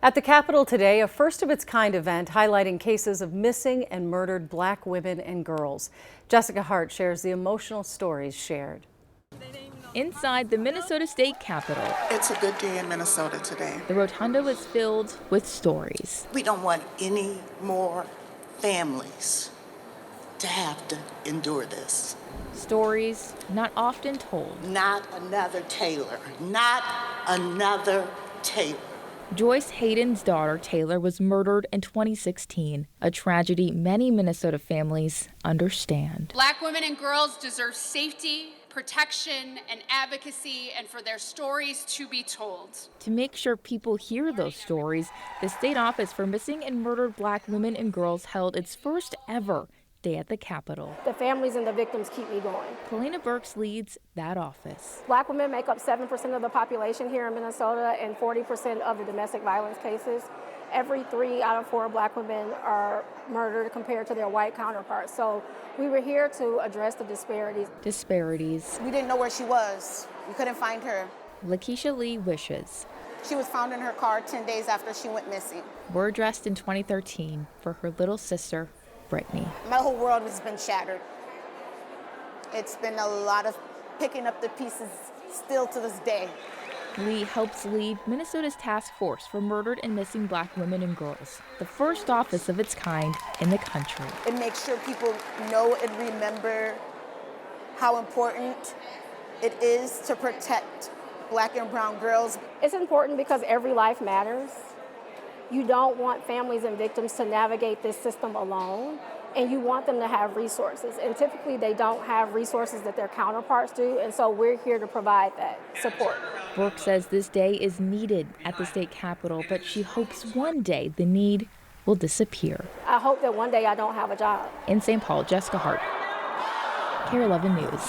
At the Capitol today, a first-of-its-kind event highlighting cases of missing and murdered Black women and girls. Jessica Hart shares the emotional stories shared. Inside the Minnesota State Capitol, it's a good day in Minnesota today. The rotunda was filled with stories. We don't want any more families to have to endure this. Stories not often told. Not another Taylor. Not another Taylor. Joyce Hayden's daughter, Taylor, was murdered in 2016, a tragedy many Minnesota families understand. Black women and girls deserve safety, protection, and advocacy, and for their stories to be told. To make sure people hear those stories, the State Office for Missing and Murdered Black Women and Girls held its first ever Day at the Capitol. The families and the victims keep me going. Kaleena Burkes leads that office. Black women make up 7% of the population here in Minnesota and 40% of the domestic violence cases. Every 3 out of 4 Black women are murdered compared to their white counterparts. So we were here to address the disparities. We didn't know where she was. We couldn't find her. Lakeisha Lee wishes. She was found in her car 10 days after she went missing. Were addressed in 2013 for her little sister, Brittany. My whole world has been shattered. It's been a lot of picking up the pieces still to this day. Lee helps lead Minnesota's task force for murdered and missing Black women and girls, the first office of its kind in the country. It makes sure people know and remember how important it is to protect Black and brown girls. It's important because every life matters. You don't want families and victims to navigate this system alone, and you want them to have resources. And typically they don't have resources that their counterparts do, and so we're here to provide that support. Burke says this day is needed at the state capitol, but she hopes one day the need will disappear. I hope that one day I don't have a job. In St. Paul, Jessica Hart, KARE 11 News.